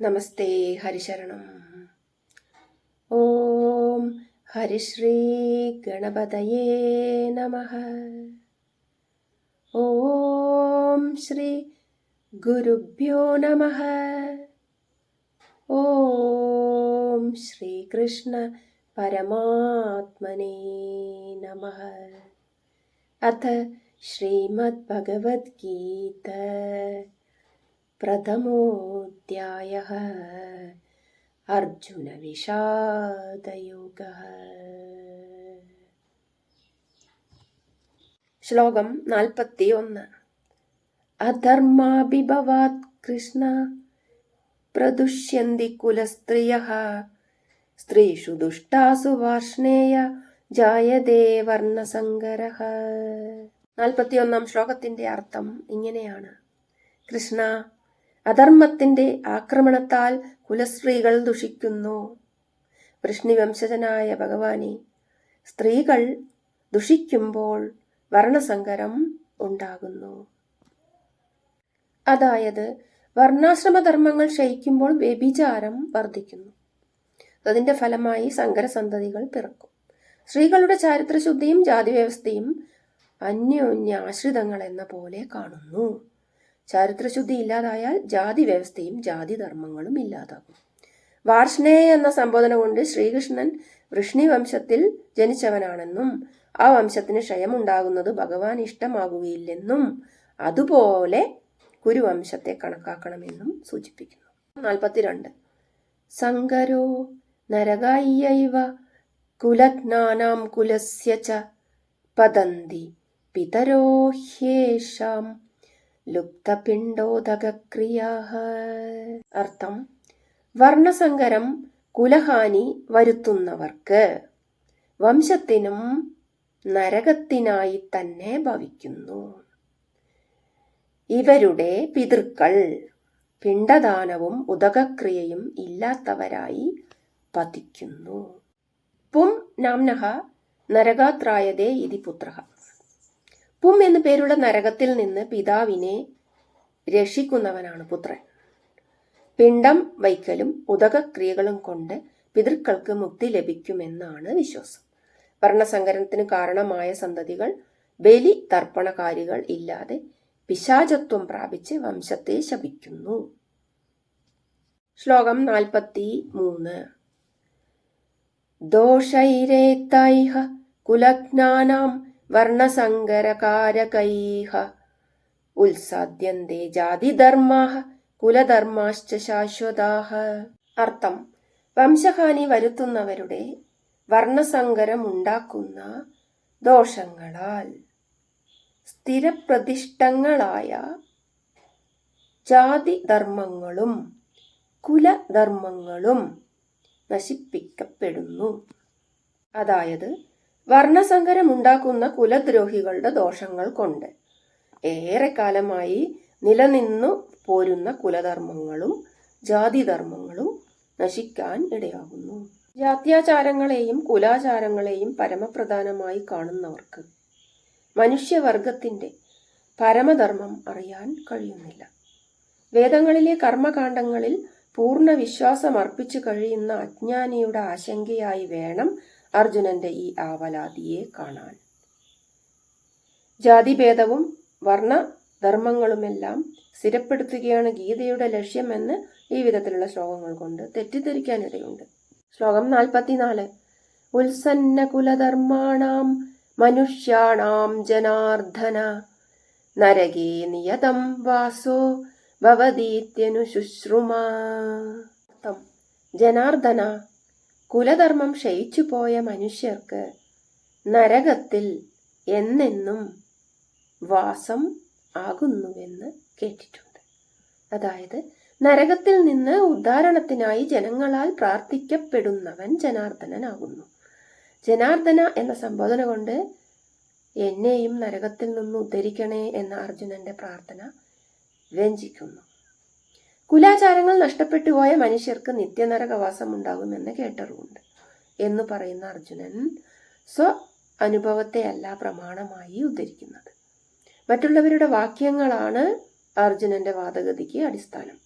നമസ്തേ ഹരിശരണം. ഓം ഹരിശ്രീ ഗണപതയേ നമഃ. ഓം ശ്രീ ഗുരുഭ്യോ നമഃ. ഓം ശ്രീകൃഷ്ണ പരമാത്മനേ നമഃ. അഥ ശ്രീമദ് ഭഗവദ്ഗീത പ്രഥമോധ്യായഃ. അർജുന വിഷാദയോഗഃ. ശ്ലോകം 41. അധർമാഭിഭവാത് കൃഷ്ണ പ്രദുഷ്യന്തി കുലസ്ത്രിയഃ. സ്ത്രീഷു ദുഷ്ടാസു വാർഷ്ണേയ ജായതേ വർണ്ണസങ്കരഃ. 41 ശ്ലോകത്തിന്റെ അർത്ഥം ഇങ്ങനെയാണ്: കൃഷ്ണ, അധർമ്മത്തിന്റെ ആക്രമണത്താൽ കുലസ്ത്രീകൾ ദുഷിക്കുന്നു. വൃഷ്ണിവംശജനായ ഭഗവാനെ, സ്ത്രീകൾ ദുഷിക്കുമ്പോൾ വർണ്ണസങ്കരം ഉണ്ടാകുന്നു. അതായത് വർണ്ണാശ്രമധർമ്മങ്ങൾ ക്ഷയിക്കുമ്പോൾ വ്യഭിചാരം വർദ്ധിക്കുന്നു. അതിന്റെ ഫലമായി സങ്കരസന്തതികൾ പിറക്കും. സ്ത്രീകളുടെ ചാരിത്രശുദ്ധിയും ജാതിവ്യവസ്ഥയും അന്യോന്യാശ്രിതങ്ങൾ എന്ന പോലെ കാണുന്നു. ചാരിത്രശുദ്ധി ഇല്ലാതായാൽ ജാതി വ്യവസ്ഥയും ജാതിധർമ്മങ്ങളും ഇല്ലാതാകും. വാർഷ്ണേയ എന്ന സംബോധന കൊണ്ട് ശ്രീകൃഷ്ണൻ വൃഷ്ണി വംശത്തിൽ ജനിച്ചവനാണെന്നും ആ വംശത്തിന് ക്ഷയമുണ്ടാകുന്നത് ഭഗവാൻ ഇഷ്ടമാകുകയില്ലെന്നും അതുപോലെ കുരുവംശത്തെ കണക്കാക്കണമെന്നും സൂചിപ്പിക്കുന്നു. 42. സങ്കരോ നരകായ്യൈവ കുലജ്ഞാനാം കുലസ്യ ച പതന്തി പിതരോ ഹ്യേഷാം ലുപ്തപിണ്ഡോദകക്രിയാഃ. അർത്ഥം: വർണ്ണസങ്കരം കുലഹാനി വരുത്തുന്നവർക്ക് വംശത്തിനും നരകത്തിനായി തന്നെ ഭവിക്കുന്നു. ഇവരുടെ പിതൃക്കൾ പിണ്ഡദാനവും ഉദകക്രിയയും ഇല്ലാത്തവരായി പതിക്കുന്നു. പും നാംനഃ നരകാത്രായതേ ഇതി പുത്രഃ. പും എന്നു പേരുള്ള നരകത്തിൽ നിന്ന് പിതാവിനെ രക്ഷിക്കുന്നവനാണ് പുത്രൻ. പിണ്ഡം വയ്ക്കലും ഉദകക്രിയകളും കൊണ്ട് പിതൃക്കൾക്ക് മുക്തി ലഭിക്കുമെന്നാണ് വിശ്വാസം. വർണ്ണസങ്കരത്തിന് കാരണമായ സന്തതികൾ ബലി തർപ്പണകാരികൾ ഇല്ലാതെ പിശാചത്വം പ്രാപിച്ച് വംശത്തെ ശപിക്കുന്നു. ശ്ലോകം 43. ദോഷൈരേതൈഃ കുലജ്ഞാനാം വർണ്ണസങ്കരകാരകൈഃ ഉത്സാദ്യന്തേ ജാതിധർമാഃ കുലധർമാശ്ച ശാശ്വതാഃ. അർത്ഥം: വംശഹാനി വരുത്തുന്നവരുടെ വർണ്ണസങ്കരമുണ്ടാക്കുന്ന ദോഷങ്ങളാൽ സ്ഥിരപ്രതിഷ്ഠങ്ങളായ ജാതിധർമ്മങ്ങളും കുലധർമ്മങ്ങളും നശിപ്പിക്കപ്പെടുന്നു. അതായത് വർണ്ണസങ്കരമുണ്ടാക്കുന്ന കുലദ്രോഹികളുടെ ദോഷങ്ങൾ കൊണ്ട് ഏറെക്കാലമായി നിലനിന്നു പോരുന്ന കുലധർമ്മങ്ങളും ജാതിധർമ്മങ്ങളും നശിക്കാൻ ഇടയാകുന്നു. ജാത്യാചാരങ്ങളെയും കുലാചാരങ്ങളെയും പരമപ്രധാനമായി കാണുന്നവർക്ക് മനുഷ്യവർഗത്തിന്റെ പരമധർമ്മം അറിയാൻ കഴിയുന്നില്ല. വേദങ്ങളിലെ കർമ്മകാണ്ഡങ്ങളിൽ പൂർണ്ണ വിശ്വാസം അർപ്പിച്ചു കഴിയുന്ന അജ്ഞാനിയുടെ ആശങ്കയായി വേണം അർജുനന്റെ ഈ ആവലാതിയെ കാണാൻ. ജാതിഭേദവും വർണ്ണധർമ്മങ്ങളുമെല്ലാം സ്ഥിരപ്പെടുത്തുകയാണ് ഗീതയുടെ ലക്ഷ്യമെന്ന് ഈ വിധത്തിലുള്ള ശ്ലോകങ്ങൾ കൊണ്ട് തെറ്റിദ്ധരിക്കാനിടയുണ്ട്. ശ്ലോകം 44. ഉത്സന്ന കുലധർമാണാം മനുഷ്യാണാം ജനാർദ്ദന നരകേ നിയതം വാസോ ഭവതീത്യനുശുശ്രുമാ. ജനാർദ്ദന, കുലധർമ്മം ക്ഷയിച്ചുപോയ മനുഷ്യർക്ക് നരകത്തിൽ എന്നെന്നും വാസം ആകുന്നുവെന്ന് കേട്ടിട്ടുണ്ട്. അതായത് നരകത്തിൽ നിന്ന് ഉദ്ധാരണത്തിനായി ജനങ്ങളാൽ പ്രാർത്ഥിക്കപ്പെടുന്നവൻ ജനാർദ്ദനനാകുന്നു. ജനാർദ്ദന എന്ന സംബോധന കൊണ്ട് എന്നെയും നരകത്തിൽ നിന്ന് ഉദ്ധരിക്കണേ എന്ന അർജുനന്റെ പ്രാർത്ഥന വ്യഞ്ജിക്കുന്നു. കുലാചാരങ്ങൾ നഷ്ടപ്പെട്ടുപോയ മനുഷ്യർക്ക് നിത്യനരകവാസം ഉണ്ടാകുമെന്ന് കേട്ടറിവുണ്ട് എന്ന് പറയുന്ന അർജുനൻ സ്വ അനുഭവത്തെയല്ല പ്രമാണമായി ഉദ്ധരിക്കുന്നത്. മറ്റുള്ളവരുടെ വാക്യങ്ങളാണ് അർജുനന്റെ വാദഗതിക്ക് അടിസ്ഥാനം.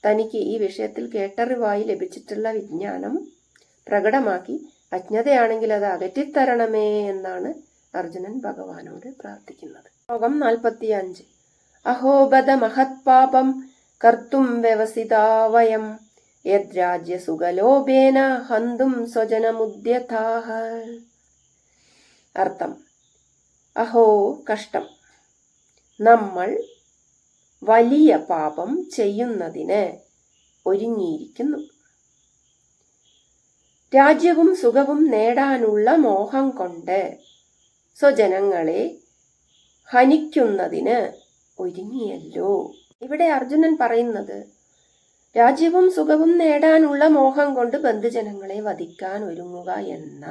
തനിക്ക് ഈ വിഷയത്തിൽ കേട്ടറിവായി ലഭിച്ചിട്ടുള്ള വിജ്ഞാനം പ്രകടമാക്കി അജ്ഞതയാണെങ്കിൽ അത് അകറ്റിത്തരണമേ എന്നാണ് അർജുനൻ ഭഗവാനോട് പ്രാർത്ഥിക്കുന്നത്. ശ്ലോകം 45. അഹോബദ മഹത്പാപം കർത്തും വ്യവസിതാ വയം യദ്രാജ്യസുഖലോഭേന ഹന്തും സ്വജനമുദ്യതാഃ. അർത്ഥം: അഹോ കഷ്ടം, നമ്മൾ വലിയ പാപം ചെയ്യുന്നതിന് ഒരുങ്ങിയിരിക്കുന്നു. രാജ്യവും സുഖവും നേടാനുള്ള മോഹം കൊണ്ട് സ്വജനങ്ങളെ ഹനിക്കുന്നതിന് ഒരുങ്ങിയല്ലോ. ഇവിടെ അർജുനൻ പറയുന്നത് രാജ്യവും സുഖവും നേടാനുള്ള മോഹം കൊണ്ട് ബന്ധുജനങ്ങളെ വധിക്കാൻ ഒരുങ്ങുക എന്ന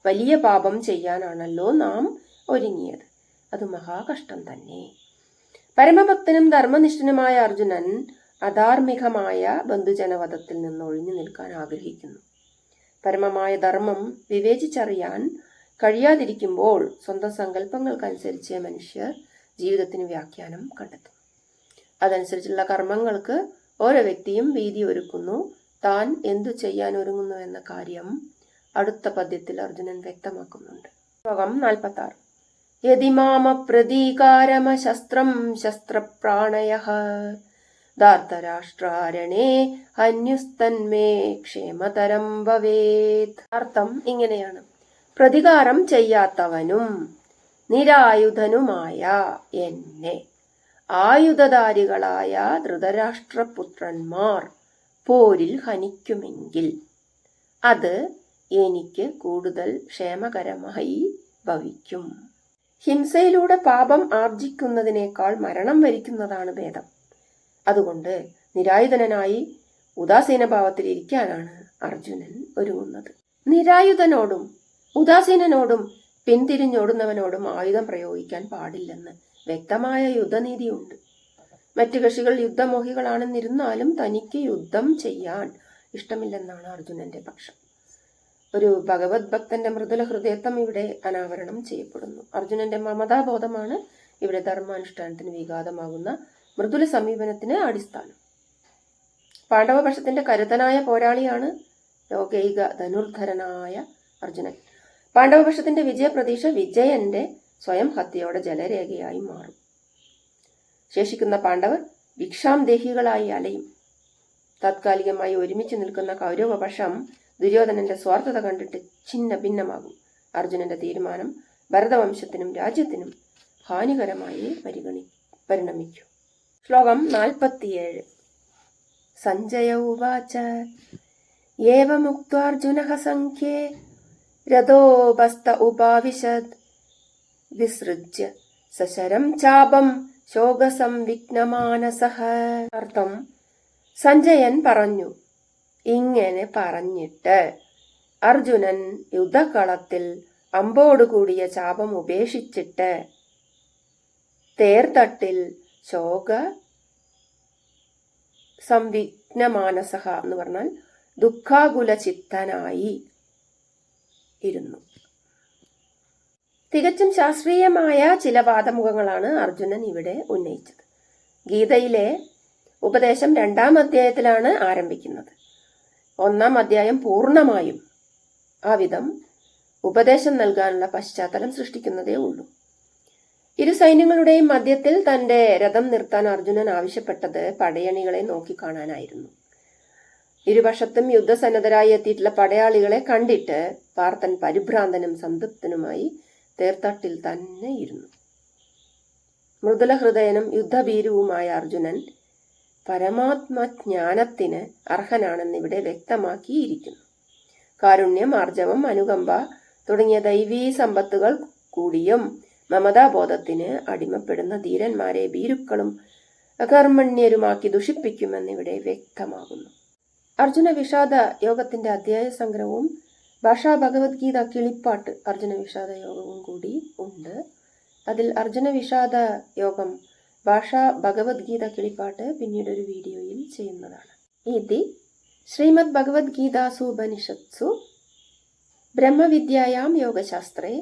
വലിയ പാപം ചെയ്യാനാണല്ലോ നാം ഒരുങ്ങിയത്. അത് മഹാകഷ്ടം തന്നെ. പരമഭക്തനും ധർമ്മനിഷ്ഠനുമായ അർജുനൻ അധാർമികമായ ബന്ധുജനവധത്തിൽ നിന്ന് ഒഴിഞ്ഞു നിൽക്കാൻ ആഗ്രഹിക്കുന്നു. പരമമായ ധർമ്മം വിവേചിച്ചറിയാൻ കഴിയാതിരിക്കുമ്പോൾ സ്വന്തം സങ്കല്പങ്ങൾക്കനുസരിച്ച് മനുഷ്യർ ജീവിതത്തിന് വ്യാഖ്യാനം കണ്ടെത്തും. അതനുസരിച്ചുള്ള കർമ്മങ്ങൾക്ക് ഓരോ വ്യക്തിയും വീതി ഒരുക്കുന്നു. താൻ എന്തു ചെയ്യാൻ ഒരുങ്ങുന്നു എന്ന കാര്യം അടുത്ത പദ്യത്തിൽ അർജുനൻ വ്യക്തമാക്കുന്നുണ്ട്. ശ്ലോകം 46. യതിമാമ പ്രതീകാരമ ശസ്ത്രം ശസ്ത്രപ്രാണയഃ ധാർത്തരാഷ്ട്രാരണേ ഹന്യുസ്തന്മേ ക്ഷേമതരം ഭവേത്. അർത്ഥം ഇങ്ങനെയാണ്: പ്രതികാരം ചെയ്യാത്തവനും നിരായുധനുമായ എന്നെ ആയുധധാരികളായ ധൃതരാഷ്ട്രപുത്രന്മാർ പോരിൽ ഹനിക്കുമെങ്കിൽ അത് എനിക്ക് കൂടുതൽ ക്ഷേമകരമായി ഭവിക്കും. ഹിംസയിലൂടെ പാപം ആർജിക്കുന്നതിനേക്കാൾ മരണം വരിക്കുന്നതാണ് ഭേദം. അതുകൊണ്ട് നിരായുധനായി ഉദാസീനഭാവത്തിൽ ഇരിക്കാനാണ് അർജുനൻ ഒരുങ്ങുന്നത്. നിരായുധനോടും ഉദാസീനനോടും പിന്തിരിഞ്ഞോടുന്നവനോടും ആയുധം പ്രയോഗിക്കാൻ പാടില്ലെന്ന് വ്യക്തമായ യുദ്ധനീതിയുണ്ട്. മറ്റു കക്ഷികൾ യുദ്ധമോഹികളാണെന്നിരുന്നാലും തനിക്ക് യുദ്ധം ചെയ്യാൻ ഇഷ്ടമില്ലെന്നാണ് അർജുനന്റെ പക്ഷം. ഒരു ഭഗവത് ഭക്തന്റെ മൃദുല ഹൃദയത്വം ഇവിടെ അനാവരണം ചെയ്യപ്പെടുന്നു. അർജുനന്റെ മമതാബോധമാണ് ഇവിടെ ധർമാനുഷ്ഠാനത്തിന് വിഘാതമാകുന്ന മൃദുല സമീപനത്തിന് അടിസ്ഥാനം. പാണ്ഡവപക്ഷത്തിന്റെ കരുത്തനായ പോരാളിയാണ് ലോകൈക ധനുർധരനായ അർജുനൻ. പാണ്ഡവപക്ഷത്തിന്റെ വിജയപ്രതീക്ഷ വിജയന്റെ സ്വയം ഹത്യയോടെ ജലരേഖയായി മാറും. ശേഷിക്കുന്ന പാണ്ഡവർ ഭിക്ഷാംദേഹികളായി അലയും. താത്കാലികമായി ഒരുമിച്ച് നിൽക്കുന്ന കൗരവപക്ഷം ദുര്യോധനന്റെ സ്വാർത്ഥത കണ്ടിട്ട് ഛിന്ന ഭിന്നമാകും. അർജുനന്റെ തീരുമാനം ഭരതവംശത്തിനും രാജ്യത്തിനും ഹാനികരമായി പരിണമിക്കും. ശ്ലോകം 47. സഞ്ജയ ഉവാച ഏവമുക്ത്വാർജുനഃ സംഖ്യേ രഥോപസ്ഥ ഉപാവിശത് വിസൃജ്യ സശരം ചാപം ശോകസംവിഘ്നമാനസഃ. അർത്ഥം: സഞ്ജയൻ പറഞ്ഞു. ഇങ്ങനെ പറഞ്ഞിട്ട് അർജുനൻ യുദ്ധകളത്തിൽ അമ്പോടുകൂടിയ ചാപം ഉപേക്ഷിച്ചിട്ട് തേർത്തട്ടിൽ ശോക സംവിഘ്നമാനസഃ എന്ന് പറഞ്ഞാൽ ദുഃഖാകുല ചിത്തനായി ഇരുന്നു. തികച്ചും ശാസ്ത്രീയമായ ചില വാദമുഖങ്ങളാണ് അർജുനൻ ഇവിടെ ഉന്നയിച്ചത്. ഗീതയിലെ ഉപദേശം 2-ാം അധ്യായത്തിലാണ് ആരംഭിക്കുന്നത്. 1-ാം അധ്യായം പൂർണ്ണമായും ആ വിധം ഉപദേശം നൽകാനുള്ള പശ്ചാത്തലം സൃഷ്ടിക്കുന്നതേ ഉള്ളൂ. ഇരു സൈന്യങ്ങളുടെയും മധ്യത്തിൽ തന്റെ രഥം നിർത്താൻ അർജുനൻ ആവശ്യപ്പെട്ടത് പടയണികളെ നോക്കിക്കാണാനായിരുന്നു. ഇരുപക്ഷത്തും യുദ്ധസന്നദ്ധരായി എത്തിയിട്ടുള്ള പടയാളികളെ കണ്ടിട്ട് പാർത്ഥൻ പരിഭ്രാന്തനും സംതൃപ്തനുമായി തേർത്തട്ടിൽ തന്നെ ഇരുന്നു. മൃദുല ഹൃദയനും യുദ്ധഭീരുവുമായ അർജുനൻ പരമാത്മജ്ഞാനത്തിന് അർഹനാണെന്നിവിടെ വ്യക്തമാക്കിയിരിക്കുന്നു. കാരുണ്യം, ആർജവം, അനുകമ്പ തുടങ്ങിയ ദൈവീ സമ്പത്തുകൾ കൂടിയും മമതാബോധത്തിന് അടിമപ്പെടുന്ന ധീരന്മാരെ ഭീരുക്കളും അകർമ്മണ്യരുമാക്കി ദുഷിപ്പിക്കുമെന്നിവിടെ വ്യക്തമാകുന്നു. അർജുന വിഷാദ യോഗത്തിന്റെ അധ്യായ സംഗ്രഹവും ഭാഷാ ഭഗവത്ഗീത കിളിപ്പാട്ട് അർജുന വിഷാദ യോഗവും കൂടി ഉണ്ട്. അതിൽ അർജുന വിഷാദ യോഗം, ഭാഷാ ഭഗവത്ഗീത കിളിപ്പാട്ട് പിന്നീട് ഒരു വീഡിയോയിൽ ചെയ്യുന്നതാണ്. ഇതി ശ്രീമദ് ഭഗവത്ഗീതാസു ഉപനിഷത്സു ബ്രഹ്മവിദ്യായാം യോഗശാസ്ത്രേ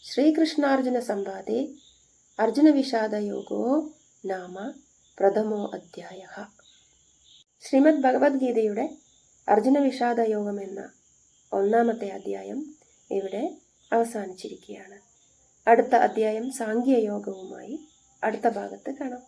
ശ്രീകൃഷ്ണാർജുന സംവാദേ അർജുന വിഷാദ യോഗോ നാമ പ്രഥമോ അധ്യായഃ. ശ്രീമദ് ഭഗവത്ഗീതയുടെ അർജുന വിഷാദ യോഗം എന്ന 1-ാമത്തെ അധ്യായം ഇവിടെ അവസാനിച്ചിരിക്കുകയാണ്. അടുത്ത അധ്യായം സാംഖ്യയോഗവുമായി അടുത്ത ഭാഗത്ത് കാണാം.